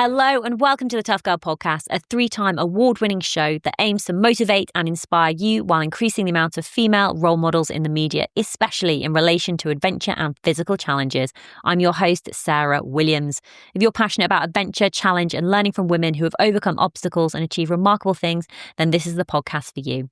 Hello and welcome to the Tough Girl Podcast, a 3-time award-winning show that aims to motivate and inspire you while increasing the amount of female role models in the media, especially in relation to adventure and physical challenges. I'm your host, Sarah Williams. If you're passionate about adventure, challenge and learning from women who have overcome obstacles and achieved remarkable things, then this is the podcast for you.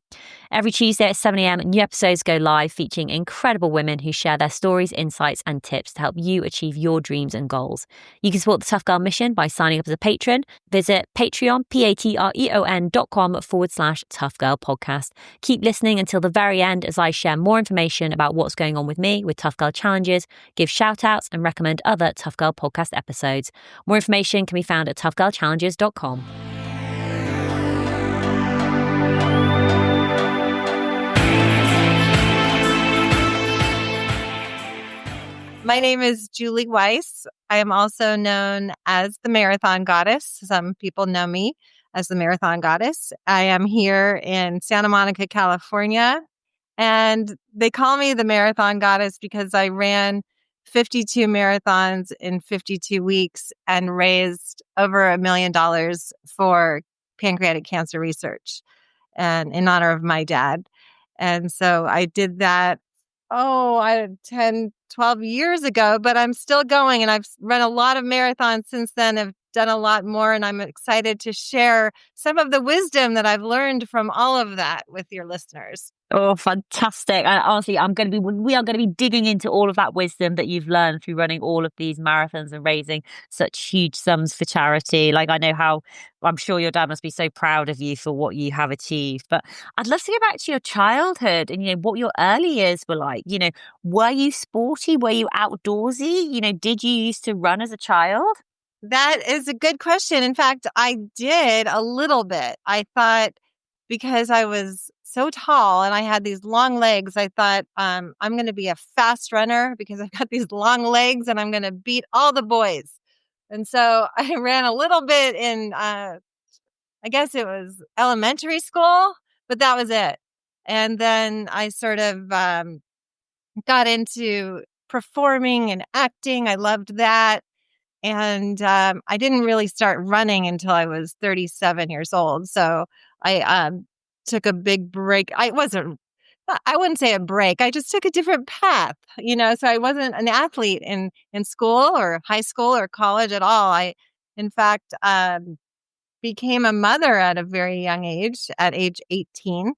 Every Tuesday at 7 a.m, new episodes go live featuring incredible women who share their stories, insights and tips to help you achieve your dreams and goals. You can support the Tough Girl mission by signing up as a patron. Visit Patreon, patreon.com/Tough Girl Podcast. Keep listening until the very end as I share more information about what's going on with me with Tough Girl Challenges, give shout outs and recommend other Tough Girl Podcast episodes. More information can be found at toughgirlchallenges.com. My name is Julie Weiss. I am also known as the Marathon Goddess. Some people know me as the Marathon Goddess. I am here in Santa Monica, California, and they call me the Marathon Goddess because I ran 52 marathons in 52 weeks and raised over $1 million for pancreatic cancer research and in honor of my dad. And so I did that, 10, 12 years ago, but I'm still going and I've run a lot of marathons since then. I've done a lot more and I'm excited to share some of the wisdom that I've learned from all of that with your listeners. Oh, fantastic. And honestly, we are going to be digging into all of that wisdom that you've learned through running all of these marathons and raising such huge sums for charity. Like, I know how, I'm sure your dad must be so proud of you for what you have achieved. But I'd love to go back to your childhood and, what your early years were like. Were you sporty? Were you outdoorsy? Did you used to run as a child? That is a good question. In fact, I did a little bit. I thought because I was so tall and I had these long legs, I thought I'm going to be a fast runner because I've got these long legs and I'm going to beat all the boys. And so I ran a little bit in, I guess it was elementary school, but that was it. And then I sort of got into performing and acting. I loved that. And I didn't really start running until I was 37 years old. So I took a big break. I wouldn't say a break. I just took a different path, so I wasn't an athlete in school or high school or college at all. I, in fact, became a mother at a very young age, at age 18.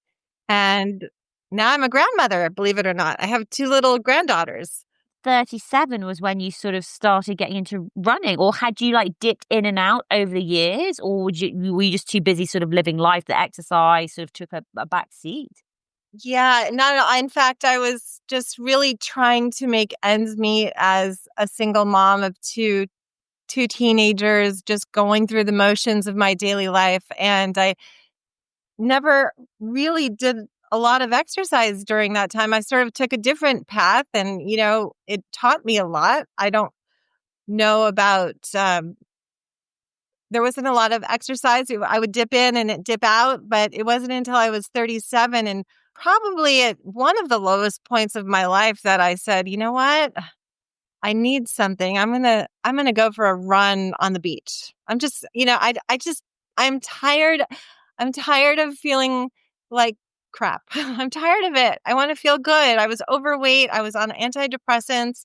And now I'm a grandmother, believe it or not. I have 2 little granddaughters. 37 was when you sort of started getting into running, or had you dipped in and out over the years, or were you just too busy sort of living life that exercise sort of took a back seat? Yeah, no. In fact, I was just really trying to make ends meet as a single mom of two teenagers, just going through the motions of my daily life. And I never really did a lot of exercise during that time. I sort of took a different path and, it taught me a lot. I don't know about, there wasn't a lot of exercise. I would dip in and dip out, but it wasn't until I was 37 and probably at one of the lowest points of my life that I said, you know what? I need something. I'm going to go for a run on the beach. I'm just, I'm tired. I'm tired of feeling like crap. I'm tired of it. I want to feel good. I was overweight. I was on antidepressants,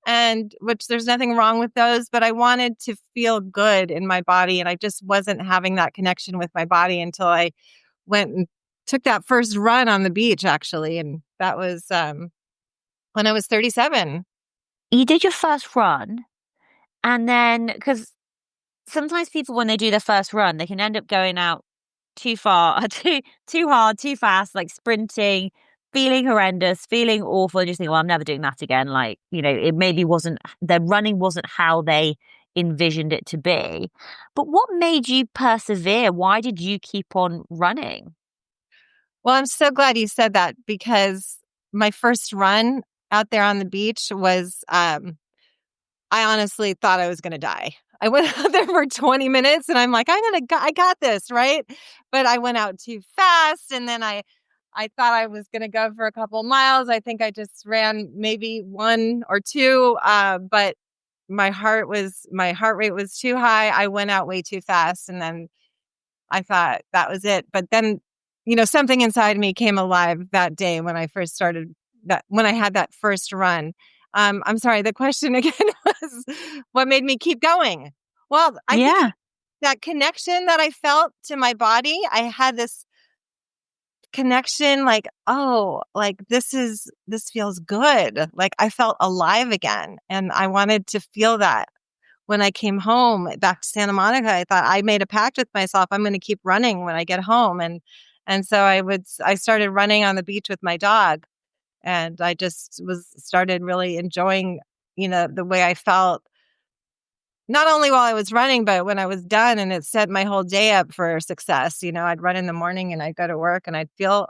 and which there's nothing wrong with those, but I wanted to feel good in my body. And I just wasn't having that connection with my body until I went and took that first run on the beach, actually. And that was when I was 37. You did your first run, and then, because sometimes people, when they do their first run, they can end up going out too far, too hard, too fast, sprinting, feeling horrendous, feeling awful, and just think, well, I'm never doing that again. It maybe wasn't, their running wasn't how they envisioned it to be. But what made you persevere? Why did you keep on running? Well, I'm so glad you said that because my first run out there on the beach was, I honestly thought I was going to die. I went out there for 20 minutes and I'm like, I got this, right? But I went out too fast. And then I thought I was going to go for a couple miles. I think I just ran maybe 1 or 2. But my heart rate was too high. I went out way too fast. And then I thought that was it. But then, something inside me came alive that day when I first started when I had that first run. I'm sorry, the question again was what made me keep going? Well, I think Yeah. that connection that I felt to my body, I had this connection like, oh, like this feels good. Like I felt alive again. And I wanted to feel that when I came home back to Santa Monica. I thought I made a pact with myself. I'm going to keep running when I get home. And so I started running on the beach with my dog, and I just started really enjoying, the way I felt, not only while I was running, but when I was done, and it set my whole day up for success. I'd run in the morning and I'd go to work and I'd feel,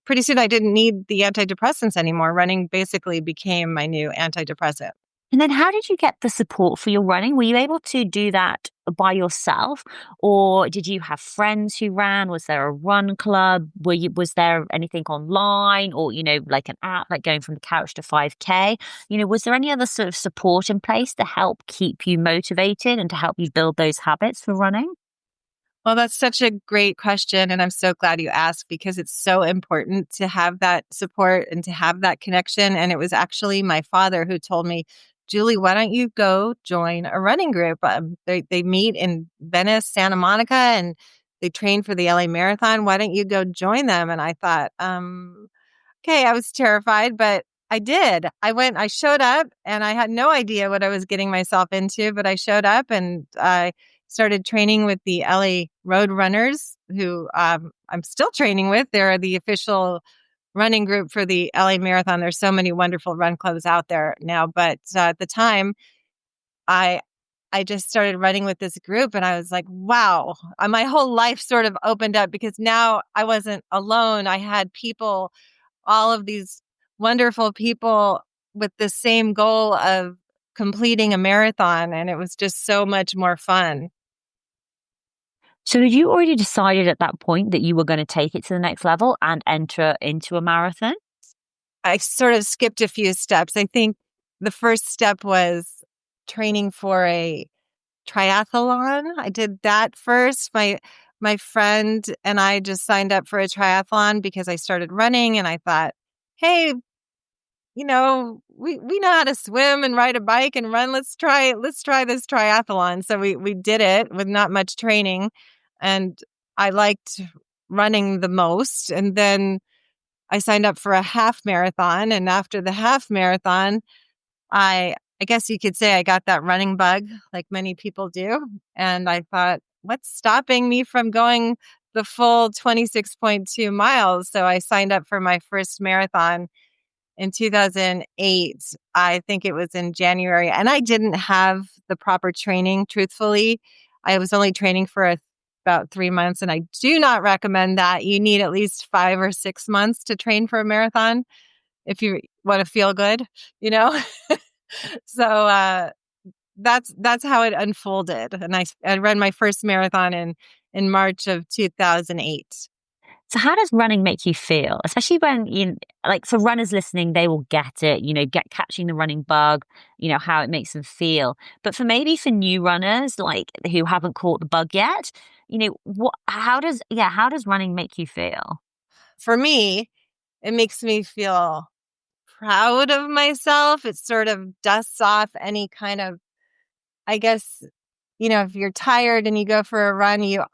pretty soon I didn't need the antidepressants anymore. Running basically became my new antidepressant. And then how did you get the support for your running? Were you able to do that by yourself, or did you have friends who ran? Was there a run club? Was there anything online, or, like an app, like going from the couch to 5K? Was there any other sort of support in place to help keep you motivated and to help you build those habits for running? Well, that's such a great question. And I'm so glad you asked, because it's so important to have that support and to have that connection. And it was actually my father who told me, Julie, why don't you go join a running group? They meet in Venice, Santa Monica, and they train for the LA Marathon. Why don't you go join them? And I thought, okay, I was terrified, but I did. I showed up, and I had no idea what I was getting myself into, but I showed up and I started training with the LA Road Runners, who I'm still training with. They're the official running group for the LA Marathon. There's so many wonderful run clubs out there now, but at the time, I I just started running with this group, and I was like, wow, my whole life sort of opened up, because now I wasn't alone. I had people, all of these wonderful people with the same goal of completing a marathon. And it was just so much more fun. So had you already decided at that point that you were going to take it to the next level and enter into a marathon? I sort of skipped a few steps. I think the first step was training for a triathlon. I did that first. My friend and I just signed up for a triathlon because I started running, and I thought, hey, we know how to swim and ride a bike and run. Let's try this triathlon. So we did it with not much training, and I liked running the most. And then I signed up for a half marathon, and after the half marathon, I guess you could say I got that running bug, like many people do. And I thought, what's stopping me from going the full 26.2 miles? So I signed up for my first marathon in 2008. I think it was in January, and I didn't have the proper training, truthfully. I was only training for about 3 months, and I do not recommend that. You need at least 5 or 6 months to train for a marathon if you want to feel good, you know? So that's how it unfolded. And I ran my first marathon in March of 2008. So how does running make you feel? Especially when like for runners listening, they will get it, get catching the running bug, how it makes them feel. But for new runners, like who haven't caught the bug yet, how does running make you feel? For me, it makes me feel proud of myself. It sort of dusts off any kind of, I guess, if you're tired and you go for a run, you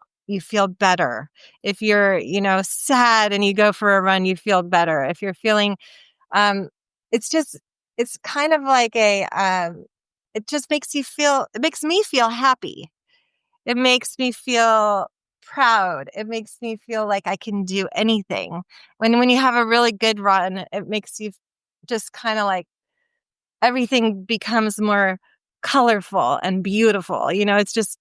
feel better. If you're, sad and you go for a run, you feel better. If you're feeling, um, it's kind of like it just it makes me feel happy. It makes me feel proud. It makes me feel like I can do anything. When you have a really good run, it makes you just kind of like everything becomes more colorful and beautiful. It's just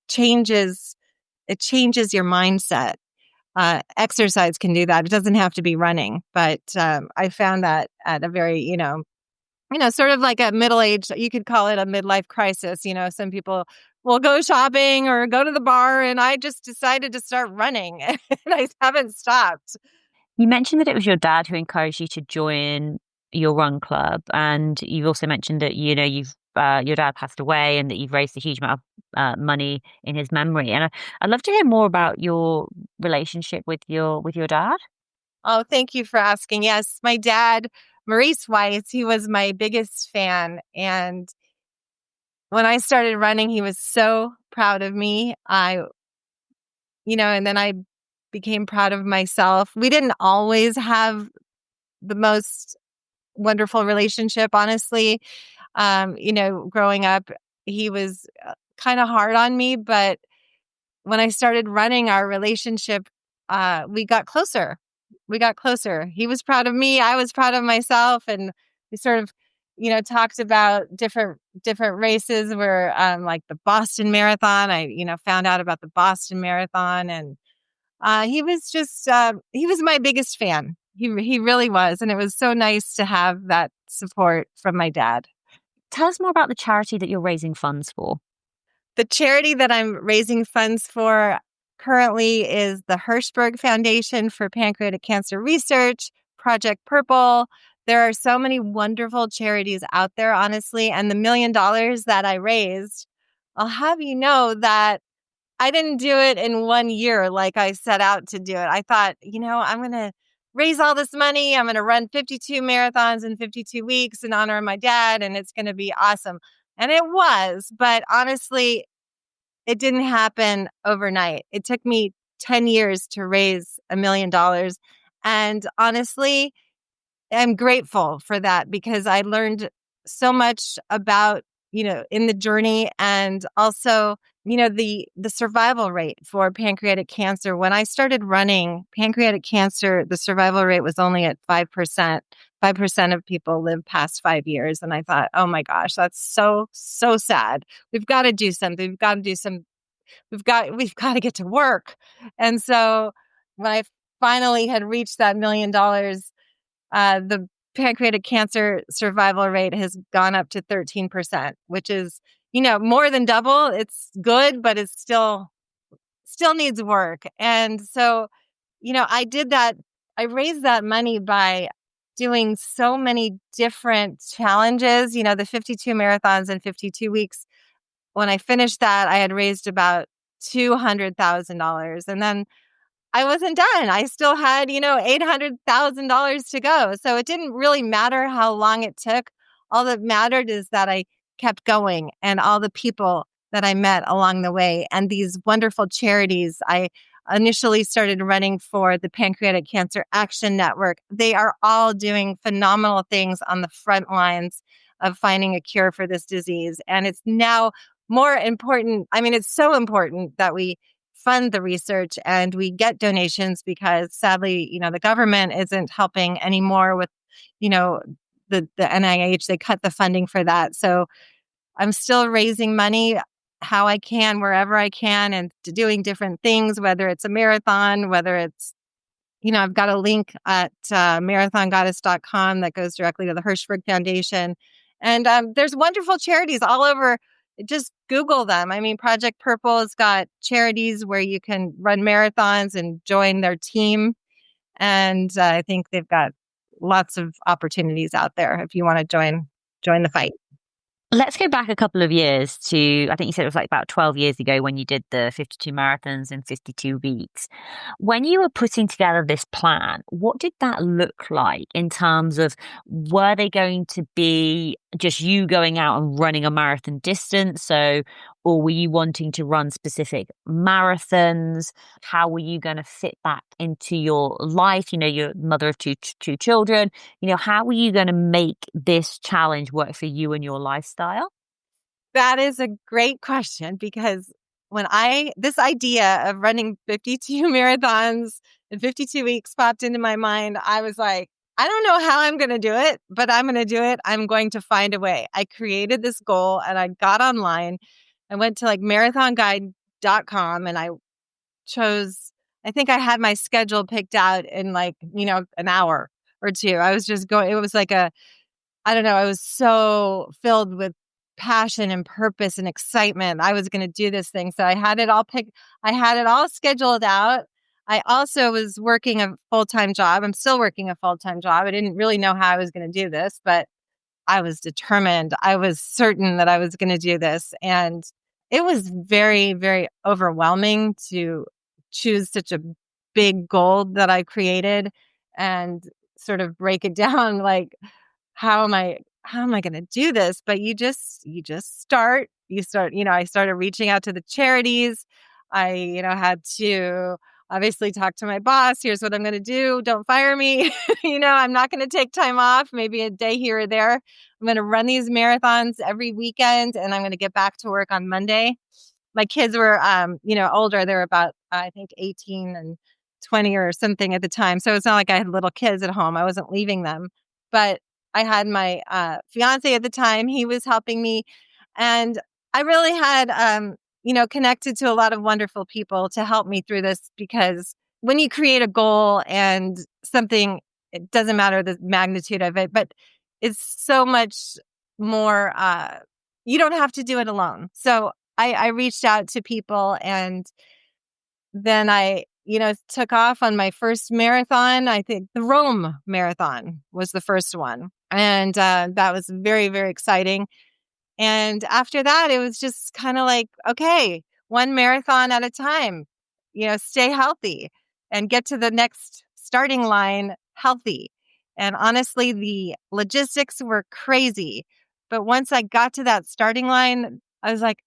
it changes your mindset. Exercise can do that. It doesn't have to be running, but I found that at a very, sort of like a middle age, you could call it a midlife crisis. Some people will go shopping or go to the bar, and I just decided to start running, and I haven't stopped. You mentioned that it was your dad who encouraged you to join your run club, and you've also mentioned that you've your dad passed away and that you've raised a huge amount of money in his memory. And I'd love to hear more about your relationship with your dad. Oh, thank you for asking. Yes, my dad, Maurice Weiss, he was my biggest fan. And when I started running, he was so proud of me. And then I became proud of myself. We didn't always have the most wonderful relationship, honestly. Growing up, he was kind of hard on me, but when I started running our relationship, we got closer. We got closer. He was proud of me. I was proud of myself. And we sort of, talked about different races where, like the Boston Marathon. I, found out about the Boston Marathon, and he was just, he was my biggest fan. He really was. And it was so nice to have that support from my dad. Tell us more about the charity that you're raising funds for. The charity that I'm raising funds for currently is the Hirschberg Foundation for Pancreatic Cancer Research, Project Purple. There are so many wonderful charities out there, honestly. And the $1 million that I raised, I'll have you know that I didn't do it in 1 year like I set out to do it. I thought, I'm going to raise all this money. I'm going to run 52 marathons in 52 weeks in honor of my dad, and it's going to be awesome. And it was, but honestly, it didn't happen overnight. It took me 10 years to raise $1 million. And honestly, I'm grateful for that because I learned so much about, in the journey, and also, the survival rate for pancreatic cancer. When I started running pancreatic cancer, the survival rate was only at 5%. 5% of people live past 5 years. And I thought, oh my gosh, that's so, so sad. We've got to do something. We've got to get to work. And so when I finally had reached that $1 million, the pancreatic cancer survival rate has gone up to 13%, which is, more than double. It's good, but it's still needs work. And so, I did that. I raised that money by doing so many different challenges, the 52 marathons in 52 weeks. When I finished that, I had raised about $200,000. And then I wasn't done. I still had, $800,000 to go. So it didn't really matter how long it took. All that mattered is that I kept going, and all the people that I met along the way, and these wonderful charities. I initially started running for the Pancreatic Cancer Action Network. They are all doing phenomenal things on the front lines of finding a cure for this disease. And it's now more important. I mean, it's so important that we fund the research and we get donations, because sadly, the government isn't helping anymore with, the NIH. They cut the funding for that. So I'm still raising money how I can, wherever I can, and doing different things, whether it's a marathon, whether it's, I've got a link at marathongoddess.com that goes directly to the Hirschberg Foundation. And there's wonderful charities all over. Just Google them. I mean, Project Purple has got charities where you can run marathons and join their team. And I think they've got lots of opportunities out there if you want to join the fight. Let's go back a couple of years to, I think you said it was like about 12 years ago when you did the 52 marathons in 52 weeks. When you were putting together this plan, what did that look like in terms of, were they going to be just you going out and running a marathon distance? So, or were you wanting to run specific marathons? How were you going to fit that into your life? You're mother of two children. How were you going to make this challenge work for you and your lifestyle? That is a great question, because when this idea of running 52 marathons in 52 weeks popped into my mind, I was like, I don't know how I'm going to do it, but I'm going to do it. I'm going to find a way. I created this goal and I got online. I went to like marathonguide.com and I I think I had my schedule picked out in like, an hour or two. I was just going, it was like I don't know, I was so filled with passion and purpose and excitement. I was going to do this thing. So I had it all picked. I had it all scheduled out. I also was working a full-time job. I'm still working a full-time job. I didn't really know how I was going to do this, but I was determined. I was certain that I was going to do this. And it was very, very overwhelming to choose such a big goal that I created and sort of break it down like, how am I going to do this? But you just start. You start, I started reaching out to the charities. I, had to obviously talk to my boss. Here's what I'm going to do. Don't fire me. I'm not going to take time off, maybe a day here or there. I'm going to run these marathons every weekend and I'm going to get back to work on Monday. My kids were, older. They were about, I think 18 and 20 or something at the time. So it's not like I had little kids at home. I wasn't leaving them, but I had my fiance at the time. He was helping me. And I really had, connected to a lot of wonderful people to help me through this because when you create a goal and something, it doesn't matter the magnitude of it, but it's so much more, you don't have to do it alone. So I reached out to people and then I, took off on my first marathon. I think the Rome Marathon was the first one. And that was very, very exciting. And after that, it was just kind of like, okay, one marathon at a time, stay healthy and get to the next starting line healthy. And honestly, the logistics were crazy. But once I got to that starting line, I was like,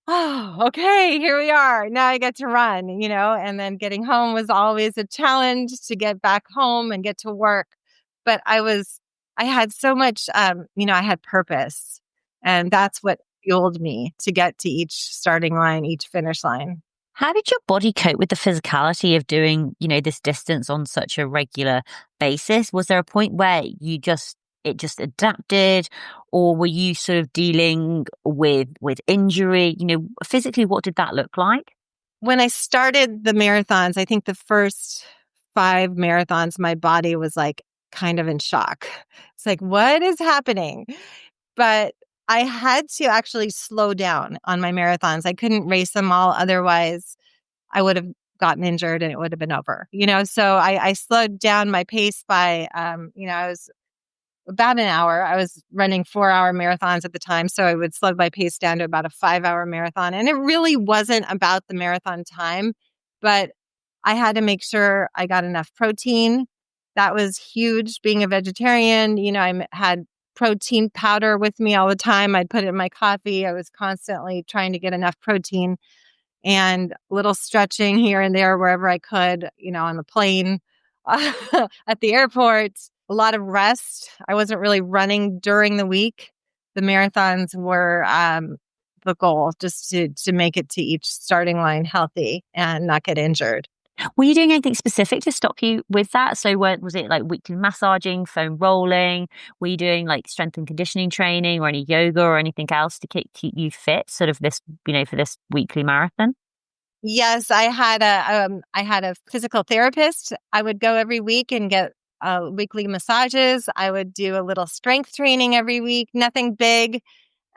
oh, okay, here we are. Now I get to run, and then getting home was always a challenge to get back home and get to work. But I had so much, I had purpose. And that's what fueled me to get to each starting line, each finish line. How did your body cope with the physicality of doing, this distance on such a regular basis? Was there a point where it just adapted, or were you sort of dealing with injury? Physically, what did that look like? When I started the marathons, I think the first 5 marathons, my body was like kind of in shock. It's like, what is happening? But I had to actually slow down on my marathons. I couldn't race them all. Otherwise, I would have gotten injured and it would have been over, So I slowed down my pace by, I was about an hour. I was running 4-hour marathons at the time. So I would slow my pace down to about a 5-hour marathon. And it really wasn't about the marathon time, but I had to make sure I got enough protein. That was huge. Being a vegetarian, I had protein powder with me all the time. I'd put it in my coffee. I was constantly trying to get enough protein and a little stretching here and there wherever I could, on the plane, at the airport, a lot of rest. I wasn't really running during the week. The marathons were the goal, just to make it to each starting line healthy and not get injured. Were you doing anything specific to stop you with that? So was it like weekly massaging, foam rolling? Were you doing like strength and conditioning training or any yoga or anything else to keep you fit sort of this, for this weekly marathon? Yes, I had a physical therapist. I would go every week and get weekly massages. I would do a little strength training every week, nothing big,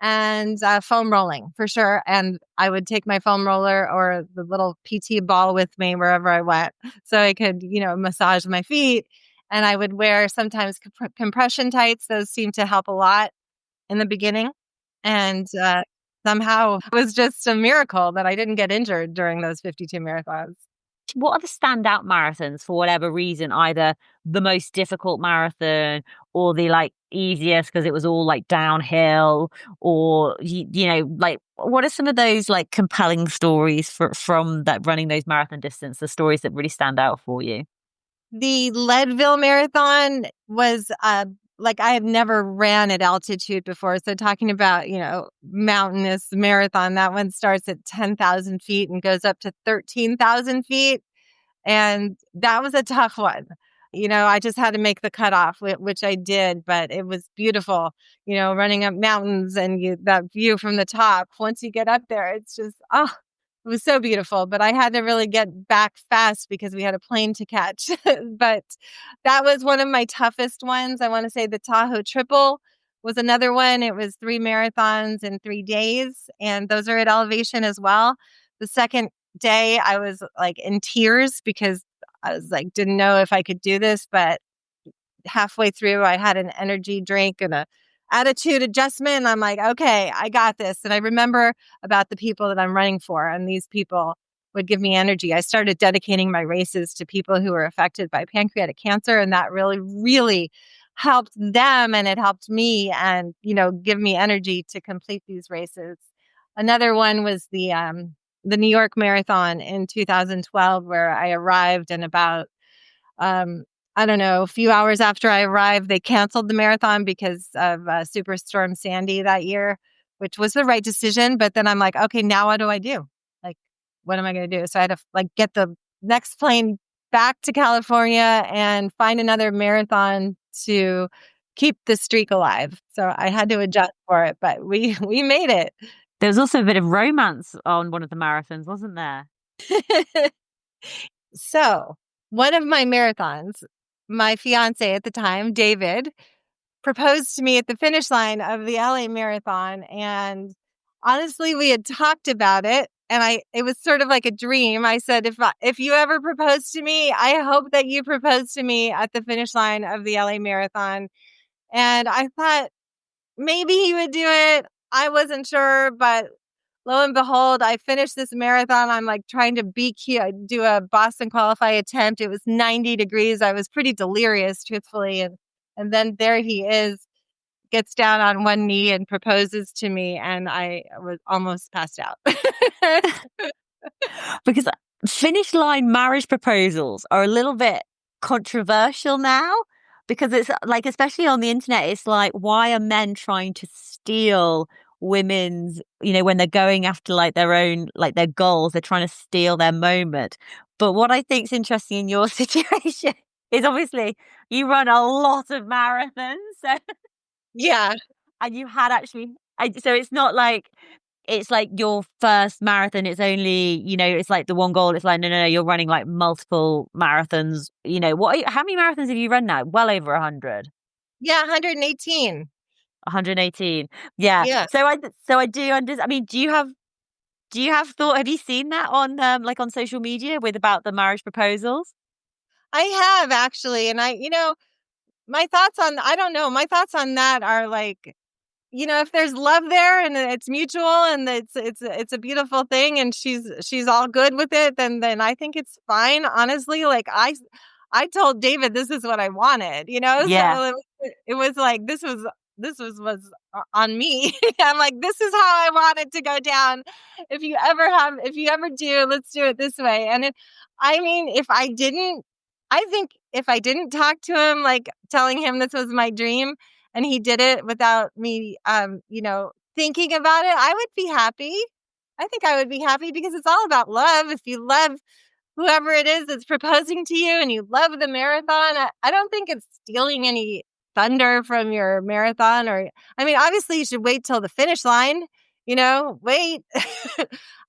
and foam rolling for sure. And I would take my foam roller or the little PT ball with me wherever I went so I could, massage my feet. And I would wear sometimes compression tights. Those seem to help a lot in the beginning. And somehow it was just a miracle that I didn't get injured during those 52 marathons. What are the standout marathons for whatever reason, either the most difficult marathon or the like easiest because it was all like downhill, or like what are some of those like compelling stories from that running those marathon distance, the stories that really stand out for you? The Leadville Marathon was like I have never ran at altitude before. So talking about, mountainous marathon, that one starts at 10,000 feet and goes up to 13,000 feet. And that was a tough one. I just had to make the cutoff, which I did, but it was beautiful, running up mountains and that view from the top. Once you get up there, it's just, it was so beautiful. But I had to really get back fast because we had a plane to catch. But that was one of my toughest ones. I want to say the Tahoe Triple was another one. It was 3 marathons in 3 days, and those are at elevation as well. The second day, I was like in tears because I was like, didn't know if I could do this, but halfway through, I had an energy drink and attitude adjustment. And I'm like, okay, I got this. And I remember about the people that I'm running for, and these people would give me energy. I started dedicating my races to people who were affected by pancreatic cancer, and that really, really helped them, and it helped me, and give me energy to complete these races. Another one was the New York Marathon in 2012, where I arrived, and about I don't know, a few hours after I arrived, they canceled the marathon because of Superstorm Sandy that year, which was the right decision. But then I'm like, okay, now what do I do? Like, what am I going to do? So I had to get the next plane back to California and find another marathon to keep the streak alive. So I had to adjust for it, but we made it. There was also a bit of romance on one of the marathons, wasn't there? So one of my marathons, my fiance at the time, David, proposed to me at the finish line of the LA Marathon. And honestly, we had talked about it, and it was sort of like a dream. I said, if you ever propose to me, I hope that you propose to me at the finish line of the LA Marathon. And I thought maybe he would do it. I wasn't sure, but lo and behold, I finished this marathon. I'm like trying to do a Boston qualify attempt. It was 90 degrees. I was pretty delirious, truthfully. And then there he is, gets down on one knee and proposes to me. And I was almost passed out. Because finish line marriage proposals are a little bit controversial now, because it's like, especially on the internet, it's like, why are men trying to steal women's, when they're going after their own, their goals, they're trying to steal their moment. But what I think is interesting in your situation is obviously you run a lot of marathons. So Yeah. and you had actually, so it's not like it's like your first marathon. It's only, it's like the one goal. It's like, no, you're running like multiple marathons. How many marathons have you run now? Well over 100. Yeah, 118. 118. Yeah. Yeah. So I do understand. I mean, do you have thought, have you seen that on on social media with about the marriage proposals? I have actually. And I don't know, my thoughts on that are like, if there's love there and it's mutual and it's a beautiful thing and she's all good with it, then I think it's fine. Honestly, like I told David this is what I wanted, Yeah. so it was like this was on me. I'm like, this is how I want it to go down. If you ever do, let's do it this way. And I mean, I think if I didn't talk to him, like telling him this was my dream, and he did it without me, thinking about it, I would be happy. I think I would be happy because it's all about love. If you love whoever it is that's proposing to you and you love the marathon, I don't think it's stealing any thunder from your marathon. Or, I mean, obviously you should wait till the finish line, wait.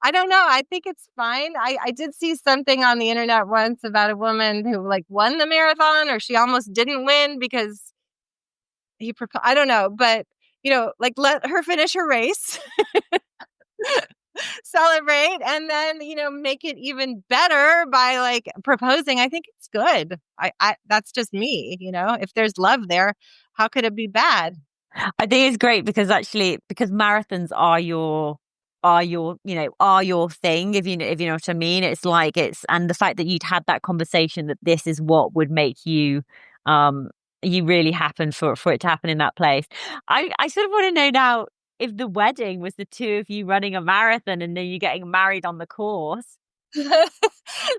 I don't know. I think it's fine. I did see something on the internet once about a woman who won the marathon, or she almost didn't win because I don't know, but let her finish her race, celebrate, and then make it even better by proposing. I think it's good. I that's just me. If there's love there, how could it be bad? I think it's great because because marathons are your thing, if you know what I mean. It's like and the fact that you'd had that conversation that this is what would make you really happen for it to happen in that place. I sort of want to know now if the wedding was the two of you running a marathon and then you getting married on the course.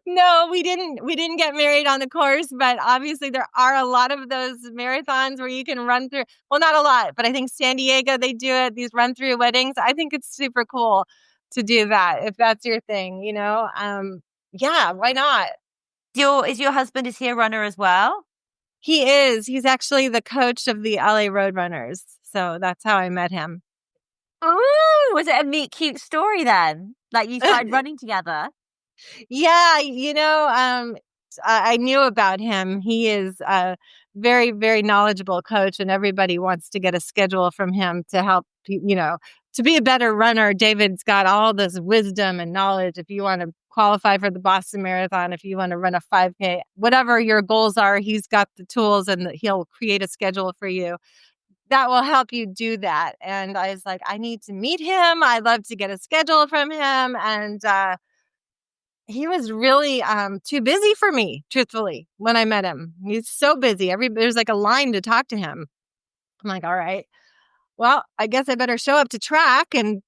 No, we didn't get married on the course, but obviously there are a lot of those marathons where you can run through. Well, not a lot, but I think San Diego, they do it, these run through weddings. I think it's super cool to do that if that's your thing, yeah, why not? Is your husband, is he a runner as well? He is. He's actually the coach of the LA Roadrunners. So that's how I met him. Oh, was it a meet cute story then? Like you started running together? Yeah, I knew about him. He is a very, very knowledgeable coach, and everybody wants to get a schedule from him to help, to be a better runner. David's got all this wisdom and knowledge. If you want to qualify for the Boston Marathon, if you want to run a 5K, whatever your goals are, he's got the tools, and he'll create a schedule for you. that will help you do that. And I was like, I need to meet him. I'd love to get a schedule from him. And he was really too busy for me, truthfully, when I met him. He's so busy. There's like a line to talk to him. I'm like, all right, well, I guess I better show up to track and,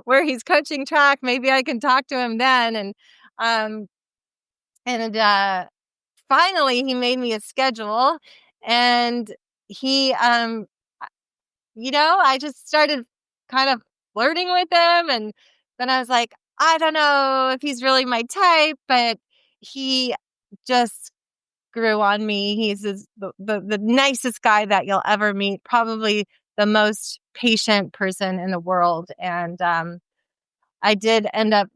where he's coaching track, maybe I can talk to him then. Um, and finally he made me a schedule, and he, I just started kind of flirting with him. And then I was like, I don't know if he's really my type, but he just grew on me. He's the nicest guy that you'll ever meet, probably the most patient person in the world. And I did end up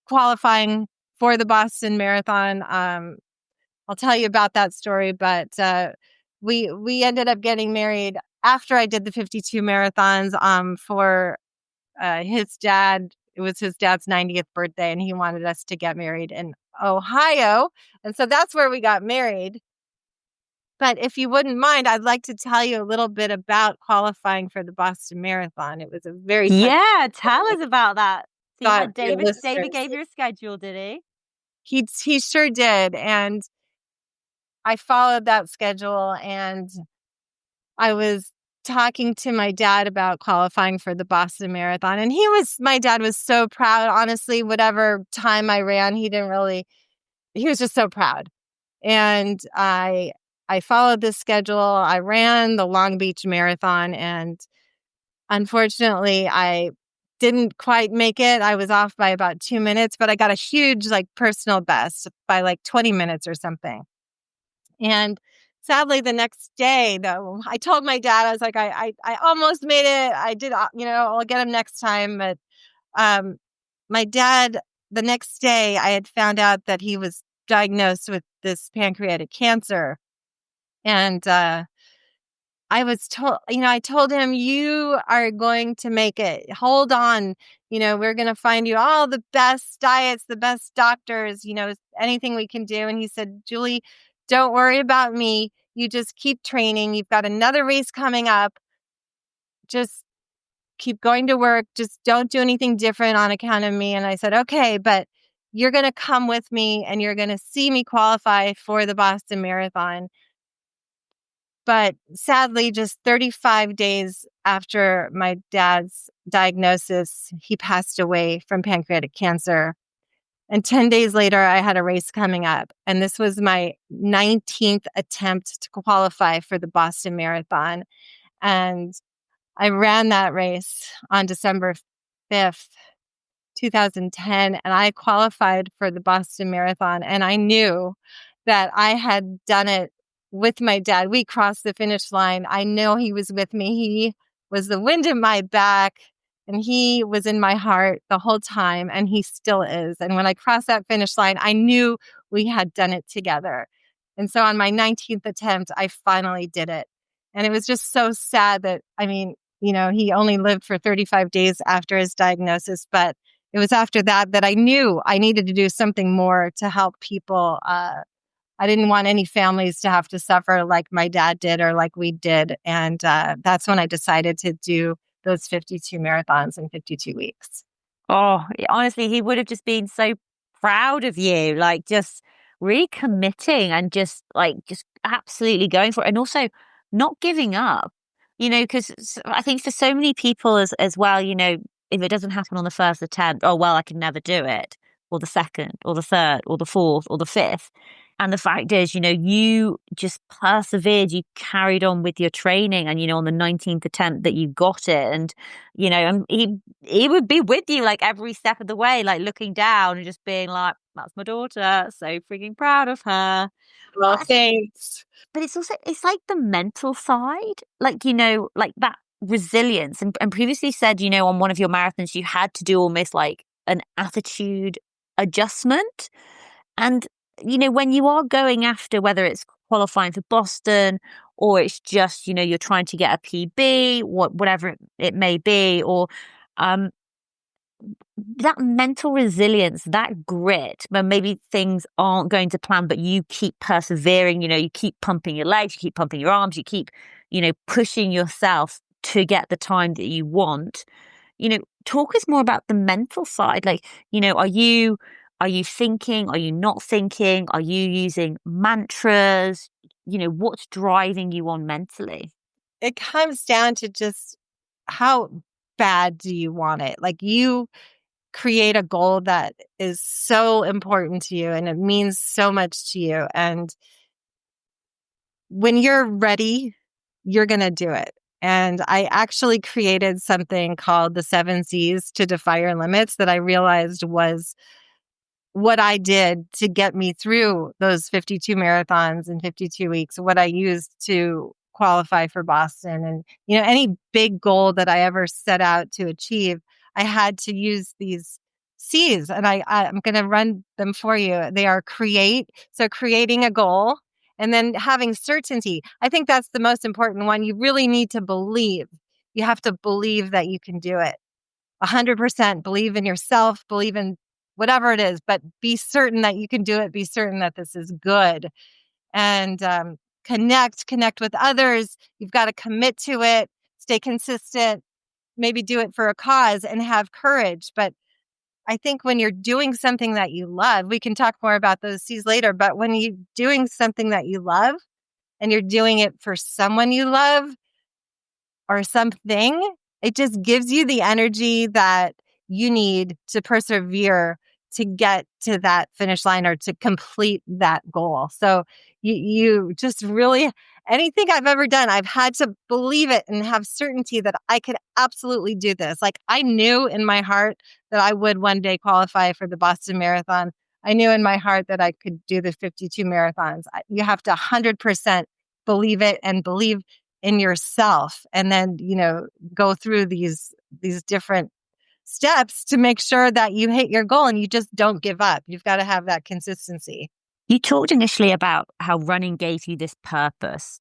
qualifying for the Boston Marathon. I'll tell you about that story, but we ended up getting married after I did the 52 marathons for his dad. It was his dad's 90th birthday, and he wanted us to get married in Ohio. And so that's where we got married. But if you wouldn't mind, I'd like to tell you a little bit about qualifying for the Boston Marathon. It was a very Yeah, tell us about that. So thought David gave you a schedule, did he? He sure did. And I followed that schedule, and I was talking to my dad about qualifying for the Boston Marathon. And my dad was so proud. Honestly, whatever time I ran, he was just so proud. And I followed this schedule. I ran the Long Beach Marathon, and unfortunately, I didn't quite make it. I was off by about 2 minutes, but I got a huge personal best by 20 minutes or something. And sadly, the next day, though, I told my dad, I was like, I almost made it. I did, I'll get him next time. But my dad, the next day, I had found out that he was diagnosed with this pancreatic cancer. And I told him, you are going to make it. Hold on. We're going to find you all the best diets, the best doctors, anything we can do. And he said, Julie, don't worry about me. You just keep training. You've got another race coming up. Just keep going to work. Just don't do anything different on account of me. And I said, okay, but you're going to come with me and you're going to see me qualify for the Boston Marathon. But sadly, just 35 days after my dad's diagnosis, he passed away from pancreatic cancer. And 10 days later, I had a race coming up. And this was my 19th attempt to qualify for the Boston Marathon. And I ran that race on December 5th, 2010, and I qualified for the Boston Marathon. And I knew that I had done it with my dad. We crossed the finish line. I know he was with me. He was the wind in my back, and he was in my heart the whole time, and he still is. And when I crossed that finish line, I knew we had done it together. And so on my 19th attempt, I finally did it. And it was just so sad that, he only lived for 35 days after his diagnosis, but it was after that I knew I needed to do something more to help people. I didn't want any families to have to suffer like my dad did or like we did. And that's when I decided to do those 52 marathons in 52 weeks. Oh, honestly, he would have just been so proud of you, just really committing and just absolutely going for it. And also not giving up, because I think for so many people as well, if it doesn't happen on the first attempt, oh, well, I can never do it, or the second, or the third, or the fourth, or the fifth. And the fact is, you just persevered, you carried on with your training, and, on the 19th attempt that you got it. And, and he would be with you every step of the way, looking down and just being like, that's my daughter, so freaking proud of her. Well, thanks. But it's the mental side, that resilience. And previously said, on one of your marathons, you had to do almost an attitude adjustment. And, when you are going after, whether it's qualifying for Boston or it's just, you're trying to get a PB, whatever it may be, or that mental resilience, that grit, when maybe things aren't going to plan, but you keep persevering, you keep pumping your legs, you keep pumping your arms, you keep pushing yourself to get the time that you want. Talk us more about the mental side. Like, are you thinking? Are you not thinking? Are you using mantras? What's driving you on mentally? It comes down to just how bad do you want it? Like you create a goal that is so important to you and it means so much to you. And when you're ready, you're going to do it. And I actually created something called the 7 C's to defy your limits that I realized was what I did to get me through those 52 marathons in 52 weeks, what I used to qualify for Boston. And, any big goal that I ever set out to achieve, I had to use these C's and I'm going to run them for you. They are create. So creating a goal and then having certainty. I think that's the most important one. You really need to believe. You have to believe that you can do it. 100% believe in yourself, believe in whatever it is, but be certain that you can do it. Be certain that this is good and connect with others. You've got to commit to it, stay consistent, maybe do it for a cause and have courage. But I think when you're doing something that you love, we can talk more about those C's later, but when you're doing something that you love and you're doing it for someone you love, or something, it just gives you the energy that you need to persevere to get to that finish line or to complete that goal. So you just really, anything I've ever done, I've had to believe it and have certainty that I could absolutely do this. Like I knew in my heart that I would one day qualify for the Boston Marathon. I knew in my heart that I could do the 52 marathons. You have to 100% believe it and believe in yourself and then go through these different steps to make sure that you hit your goal and you just don't give up. You've got to have that consistency. You talked initially about how running gave you this purpose,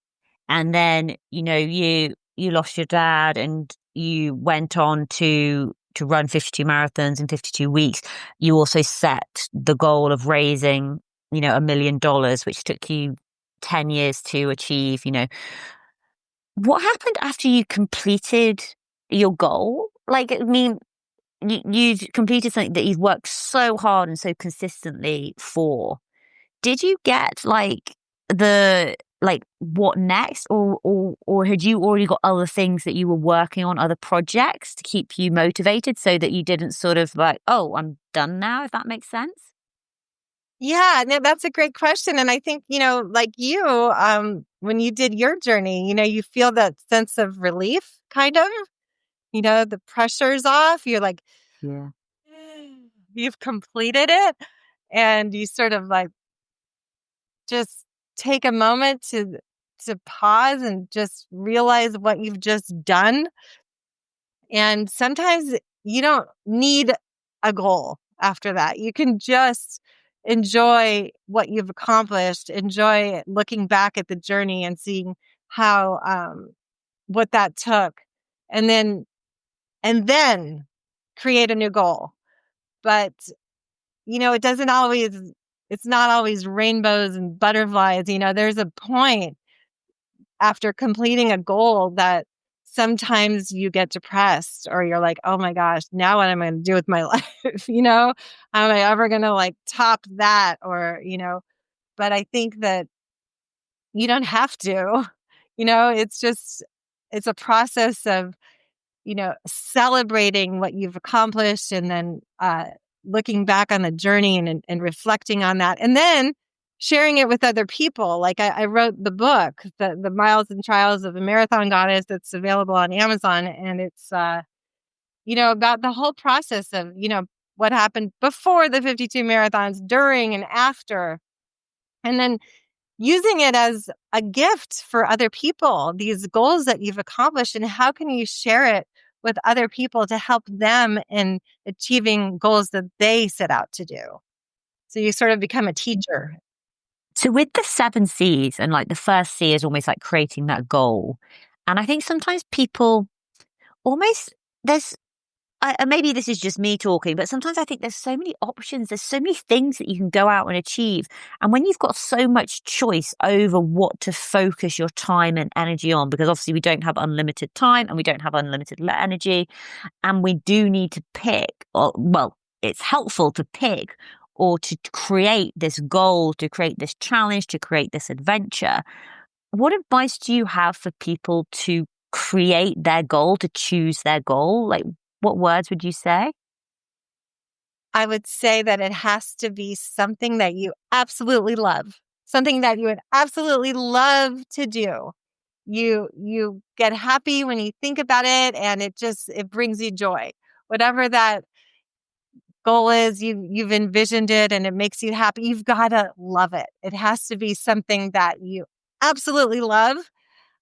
and then you lost your dad, and you went on to run 52 marathons in 52 weeks. You also set the goal of raising $1 million, which took you 10 years to achieve. What happened after you completed your goal? Like, I mean, you've completed something that you've worked so hard and so consistently for. Did you get what next, or had you already got other things that you were working on, other projects to keep you motivated so that you didn't sort of like, oh, I'm done now, if that makes sense? Yeah, no, that's a great question. And I think, like you, when you did your journey, you feel that sense of relief, kind of, the pressure's off. You're like, Yeah. you've completed it. And you sort of like just take a moment to pause and just realize what you've just done. And sometimes you don't need a goal after that. You can just enjoy what you've accomplished, enjoy looking back at the journey and seeing how what that took, and then create a new goal. But it doesn't always, it's not always rainbows and butterflies. There's a point after completing a goal that sometimes you get depressed or you're like, oh my gosh, now what am I going to do with my life? Am I ever going to like top that? But I think that you don't have to, it's a process of, celebrating what you've accomplished and then looking back on the journey and reflecting on that. And then sharing it with other people. Like I wrote the book, the Miles and Trials of a Marathon Goddess, that's available on Amazon. And it's, about the whole process of, what happened before the 52 marathons, during and after. And then using it as a gift for other people, these goals that you've accomplished, and how can you share it with other people to help them in achieving goals that they set out to do. So you sort of become a teacher. So with the 7 C's, and like the first C is almost like creating that goal. And I think sometimes people almost, there's maybe this is just me talking, but sometimes I think there's so many options. There's so many things that you can go out and achieve. And when you've got so much choice over what to focus your time and energy on, because obviously we don't have unlimited time and we don't have unlimited energy, and we do need to pick, or, well, it's helpful to pick or to create this goal, to create this challenge, to create this adventure. What advice do you have for people to create their goal, to choose their goal? Like, what words would you say? I would say that it has to be something that you absolutely love, something that you would absolutely love to do. You get happy when you think about it, and it brings you joy. Whatever that goal is, you've envisioned it and it makes you happy. You've got to love it. It has to be something that you absolutely love.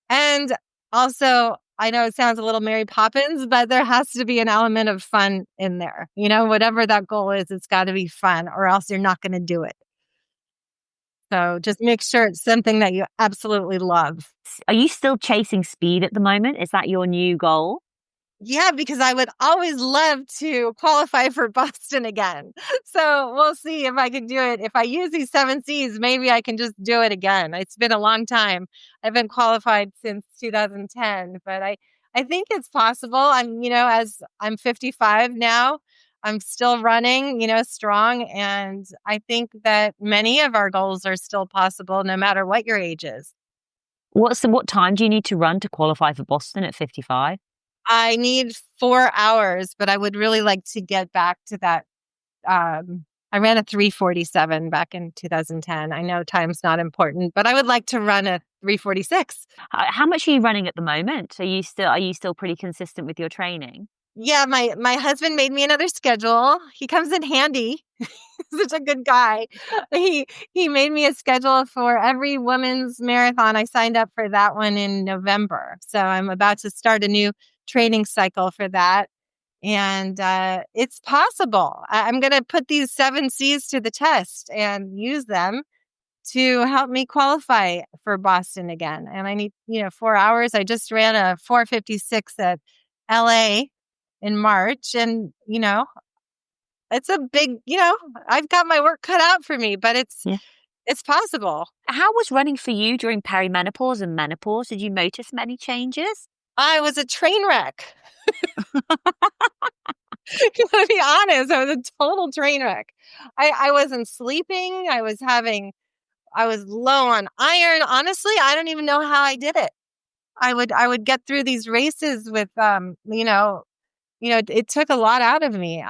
And also, I know it sounds a little Mary Poppins, but there has to be an element of fun in there. Whatever that goal is, it's got to be fun, or else you're not going to do it. So just make sure it's something that you absolutely love. Are you still chasing speed at the moment? Is that your new goal? Yeah, because I would always love to qualify for Boston again. So we'll see if I can do it. If I use these 7Cs, maybe I can just do it again. It's been a long time. I've been qualified since 2010, but I think it's possible. As I'm 55 now, I'm still running, strong. And I think that many of our goals are still possible no matter what your age is. What time do you need to run to qualify for Boston at 55? I need 4 hours, but I would really like to get back to that. I ran a 3:47 back in 2010. I know time's not important, but I would like to run a 3:46. How much are you running at the moment? Are you still pretty consistent with your training? Yeah, my husband made me another schedule. He comes in handy. He's such a good guy. He made me a schedule for every women's marathon. I signed up for that one in November. So I'm about to start a new training cycle for that. And it's possible. I'm going to put these 7Cs to the test and use them to help me qualify for Boston again. And I need, 4 hours. I just ran a 4:56 at LA in March. And, it's a big, I've got my work cut out for me, but Yeah. it's possible. How was running for you during perimenopause and menopause? Did you notice many changes? I was a train wreck. To be honest, I was a total train wreck. I wasn't sleeping. I was low on iron. Honestly, I don't even know how I did it. I would get through these races with, it took a lot out of me.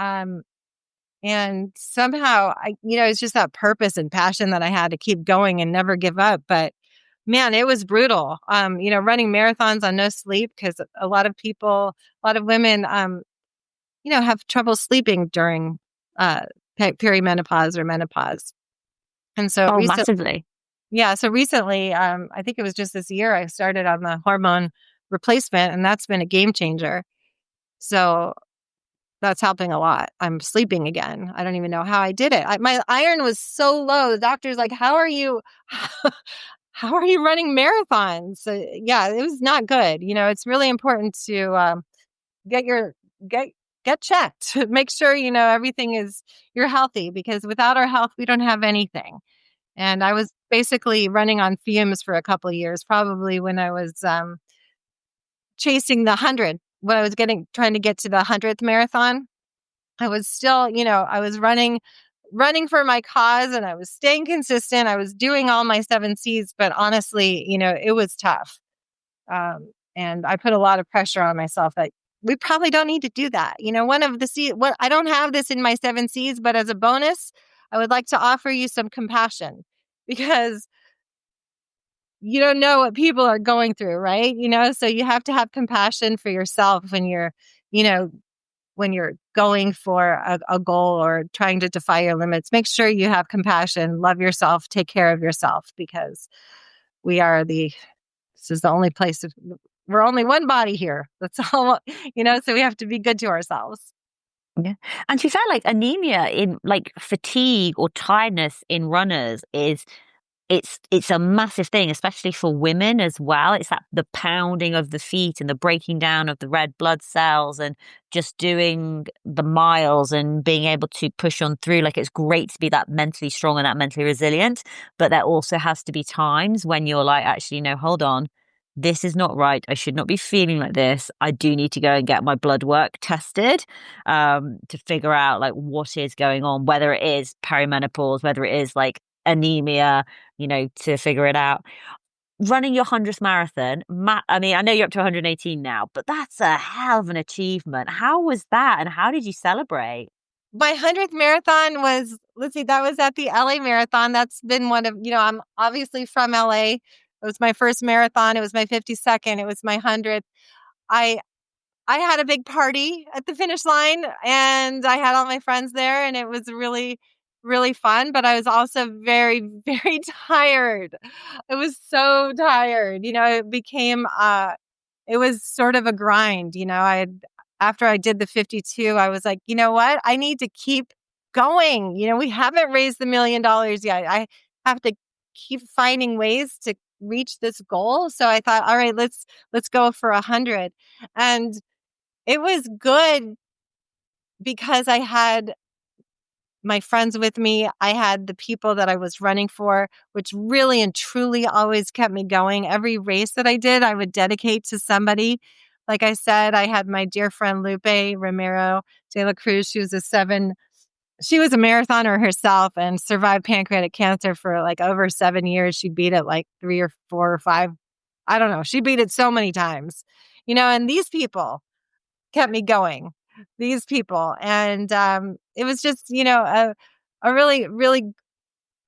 And somehow it's just that purpose and passion that I had to keep going and never give up. But man, it was brutal. Running marathons on no sleep, because a lot of women, have trouble sleeping during perimenopause or menopause. And so Oh, massively. recently, I think it was just this year, I started on the hormone replacement, and that's been a game changer. So that's helping a lot. I'm sleeping again. I don't even know how I did it. My iron was so low. The doctor's like, how are you running marathons? So, yeah, it was not good. It's really important to get your get checked. Make sure you're healthy, because without our health, we don't have anything. And I was basically running on fumes for a couple of years, probably when I was chasing the 100, when I was trying to get to the 100th marathon. I was still, I was running for my cause, and I was staying consistent. I was doing all my 7Cs, but honestly, it was tough. And I put a lot of pressure on myself that we probably don't need to do that. I don't have this in my 7Cs, but as a bonus, I would like to offer you some compassion, because you don't know what people are going through, right? So you have to have compassion for yourself when you're going for a goal or trying to defy your limits. Make sure you have compassion, love yourself, take care of yourself, because this is the only place, we're only one body here. That's all, so we have to be good to ourselves. Yeah. And to be fair, like anemia in like fatigue or tiredness in runners is it's a massive thing, especially for women as well. It's that the pounding of the feet and the breaking down of the red blood cells and just doing the miles and being able to push on through. Like it's great to be that mentally strong and that mentally resilient, but there also has to be times when you're like, actually, no, hold on. This is not right. I should not be feeling like this. I do need to go and get my blood work tested to figure out like what is going on, whether it is perimenopause, whether it is like anemia, to figure it out. Running your 100th marathon, I mean, I know you're up to 118 now, but that's a hell of an achievement. How was that, and how did you celebrate? My 100th marathon was, let's see, that was at the LA Marathon. That's been one of, I'm obviously from LA. It was my first marathon. It was my 52nd. It was my 100th. I I had a big party at the finish line and I had all my friends there and it was really, really fun. But I was also very, very tired. I was so tired. It became, it was sort of a grind. After I did the 52, I was like, you know what? I need to keep going. We haven't raised the $1 million yet. I have to keep finding ways to reach this goal. So I thought, all right, let's go for 100. And it was good because I had my friends with me. I had the people that I was running for, which really and truly always kept me going. Every race that I did, I would dedicate to somebody. Like I said, I had my dear friend Lupe Romero de la Cruz. She was a marathoner herself and survived pancreatic cancer for like over 7 years. She beat it like 3 or 4 or 5. I don't know. She beat it so many times, and these people kept me going, these people. And it was just, a really, really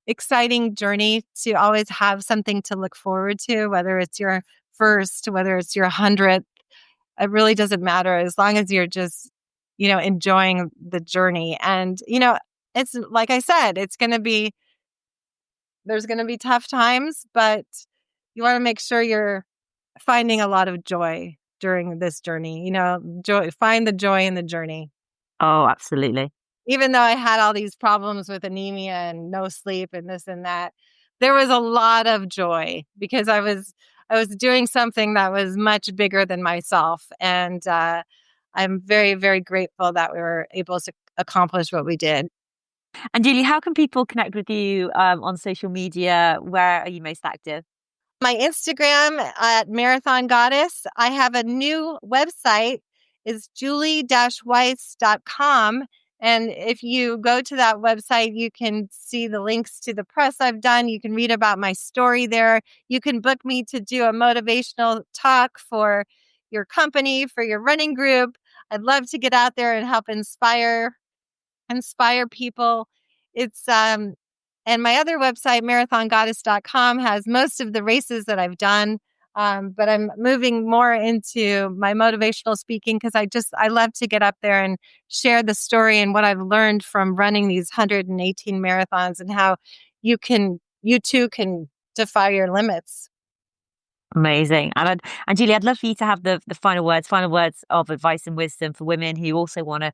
exciting journey to always have something to look forward to, whether it's your first, whether it's your 100th. It really doesn't matter as long as you're just, enjoying the journey. And, it's like I said, there's going to be tough times, but you want to make sure you're finding a lot of joy during this journey. Find the joy in the journey. Oh, absolutely. Even though I had all these problems with anemia and no sleep and this and that, there was a lot of joy because I was doing something that was much bigger than myself. And I'm very, very grateful that we were able to accomplish what we did. And Julie, how can people connect with you on social media? Where are you most active? My Instagram at Marathon Goddess. I have a new website, is julie-weiss.com. And if you go to that website, you can see the links to the press I've done. You can read about my story there. You can book me to do a motivational talk for your company, for your running group. I'd love to get out there and help inspire people. It's and my other website, marathongoddess.com, has most of the races that I've done. But I'm moving more into my motivational speaking because I love to get up there and share the story and what I've learned from running these 118 marathons and how you too can defy your limits. Amazing. And Julie, I'd love for you to have the final words of advice and wisdom for women who also want to,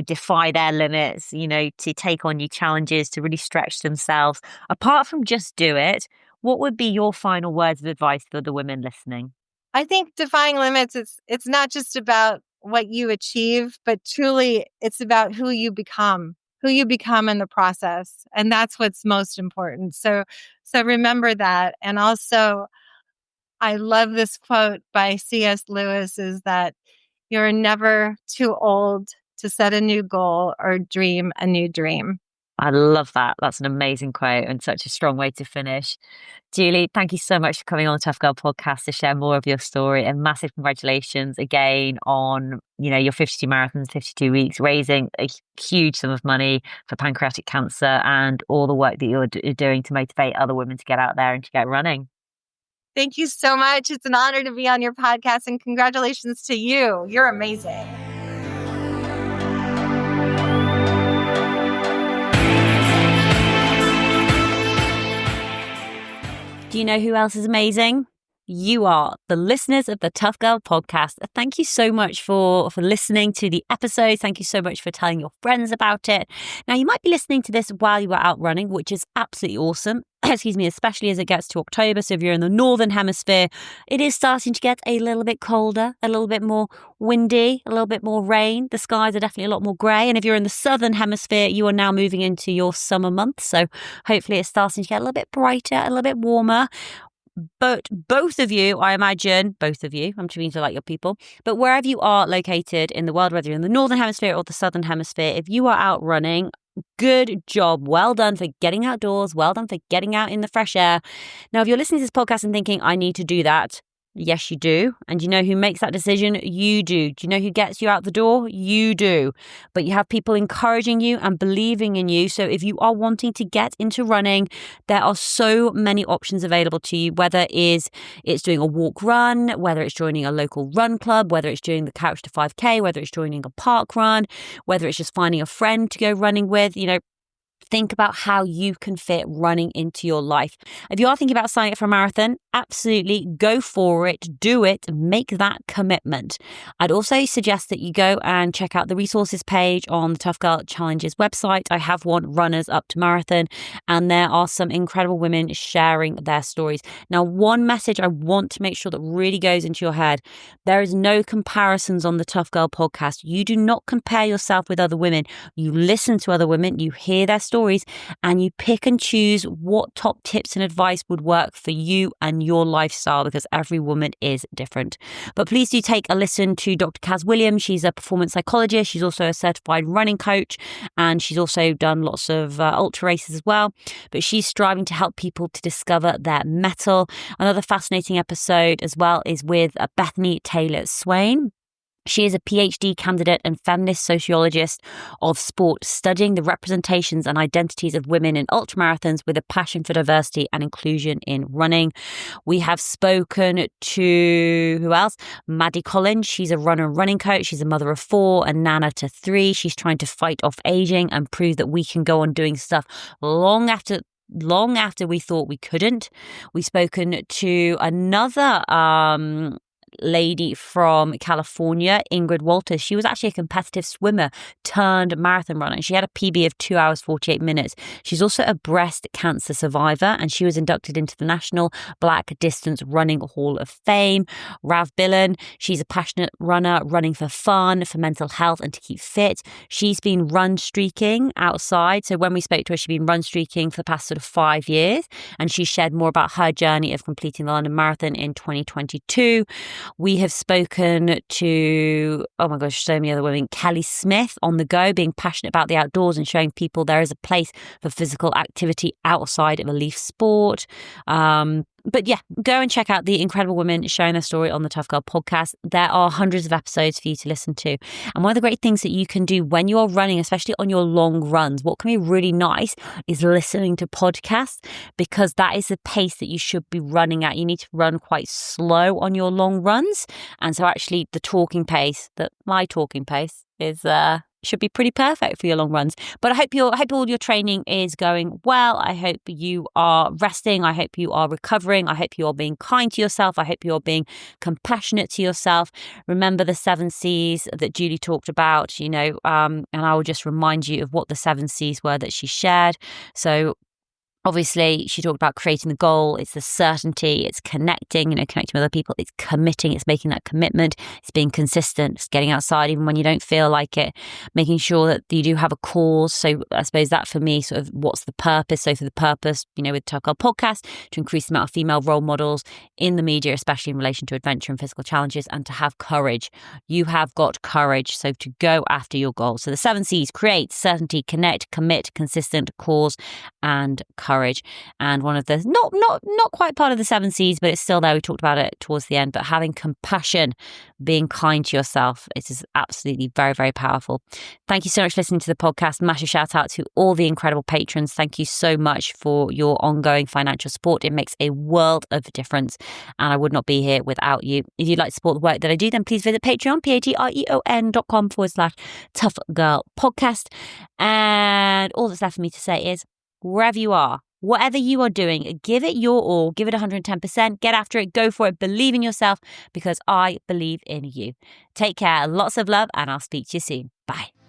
defy their limits, to take on new challenges, to really stretch themselves. Apart from just do it, what would be your final words of advice for the women listening? I think defying limits, it's not just about what you achieve, but truly it's about who you become in the process. And that's what's most important. So remember that. And also, I love this quote by C.S. Lewis is that you're never too old to set a new goal or dream a new dream. I love that. That's an amazing quote and such a strong way to finish. Julie, thank you so much for coming on the Tough Girl podcast to share more of your story, and massive congratulations again on, your 52 marathons, 52 weeks, raising a huge sum of money for pancreatic cancer and all the work that you're doing to motivate other women to get out there and to get running. Thank you so much. It's an honor to be on your podcast, and congratulations to you. You're amazing. Do you know who else is amazing? you are, the listeners of the Tough Girl podcast. Thank you so much for listening to the episodes. Thank you so much for telling your friends about it. Now, you might be listening to this while you are out running, which is absolutely awesome. Excuse me, especially as it gets to October. So if you're in the Northern Hemisphere, it is starting to get a little bit colder, a little bit more windy, a little bit more rain. The skies are definitely a lot more grey. And if you're in the Southern Hemisphere, you are now moving into your summer months. So hopefully it's starting to get a little bit brighter, a little bit warmer. But both of you, I imagine, both of you, I'm trying to like your people, but wherever you are located in the world, whether you're in the Northern Hemisphere or the Southern Hemisphere, if you are out running, good job. Well done for getting outdoors. Well done for getting out in the fresh air. Now, if you're listening to this podcast and thinking, I need to do that, yes, you do. And you know who makes that decision? You do. Do you know who gets you out the door? You do. But you have people encouraging you and believing in you. So if you are wanting to get into running, there are so many options available to you, whether it's doing a walk run, whether it's joining a local run club, whether it's doing the Couch to 5K, whether it's joining a park run, whether it's just finding a friend to go running with, think about how you can fit running into your life. If you are thinking about signing up for a marathon, absolutely go for it, do it, make that commitment. I'd also suggest that you go and check out the resources page on the Tough Girl Challenges website. I have one, Runners Up to Marathon, and there are some incredible women sharing their stories. Now, one message I want to make sure that really goes into your head: there is no comparisons on the Tough Girl podcast. You do not compare yourself with other women. You listen to other women, you hear their stories, and you pick and choose what top tips and advice would work for you and your lifestyle, because every woman is different. But please do take a listen to Dr. Kaz Williams. She's a performance psychologist. She's also a certified running coach, and she's also done lots of ultra races as well. But she's striving to help people to discover their mettle. Another fascinating episode as well is with Bethany Taylor Swain. She is a PhD candidate and feminist sociologist of sport, studying the representations and identities of women in ultramarathons with a passion for diversity and inclusion in running. We have spoken to, who else? Maddie Collins. She's a runner and running coach. She's a mother of 4 and nana to 3. She's trying to fight off aging and prove that we can go on doing stuff long after we thought we couldn't. We've spoken to another lady from California, Ingrid Walters. She was actually a competitive swimmer turned marathon runner. She had a PB of 2 hours, 48 minutes. She's also a breast cancer survivor, and she was inducted into the National Black Distance Running Hall of Fame. Rav Billen, she's a passionate runner, running for fun, for mental health, and to keep fit. She's been run streaking outside. So when we spoke to her, she'd been run streaking for the past sort of 5 years, and she shared more about her journey of completing the London Marathon in 2022. We have spoken to, oh my gosh, so many other women. Kelly Smith, on the go, being passionate about the outdoors and showing people there is a place for physical activity outside of elite sport. But yeah, go and check out the incredible women sharing their story on the Tough Girl podcast. There are hundreds of episodes for you to listen to. And one of the great things that you can do when you're running, especially on your long runs, what can be really nice is listening to podcasts, because that is the pace that you should be running at. You need to run quite slow on your long runs. And so actually the talking pace, my talking pace is should be pretty perfect for your long runs. But I hope all your training is going well. I hope you are resting. I hope you are recovering. I hope you are being kind to yourself. I hope you are being compassionate to yourself. Remember the 7 C's that Julie talked about, and I will just remind you of what the 7 C's were that she shared. So obviously, she talked about creating the goal. It's the certainty. It's connecting, connecting with other people. It's committing. It's making that commitment. It's being consistent. It's getting outside even when you don't feel like it. Making sure that you do have a cause. So I suppose that for me, sort of what's the purpose? So for the purpose, with Tough Girl podcast, to increase the amount of female role models in the media, especially in relation to adventure and physical challenges, and to have courage. You have got courage. So to go after your goals. So the 7 C's: create, certainty, connect, commit, consistent, cause, and courage. And one of the not quite part of the 7 C's, but it's still there. We talked about it towards the end, but having compassion, being kind to yourself, it is absolutely very, very powerful. Thank you so much for listening to the podcast. Massive shout out to all the incredible patrons. Thank you so much for your ongoing financial support. It makes a world of difference, and I would not be here without you. If you'd like to support the work that I do, then please visit Patreon, patreon.com/Tough Girl Podcast. And all that's left for me to say is, wherever you are, Whatever you are doing, give it your all, give it 110%, get after it, go for it, believe in yourself because I believe in you. Take care, lots of love, and I'll speak to you soon. Bye.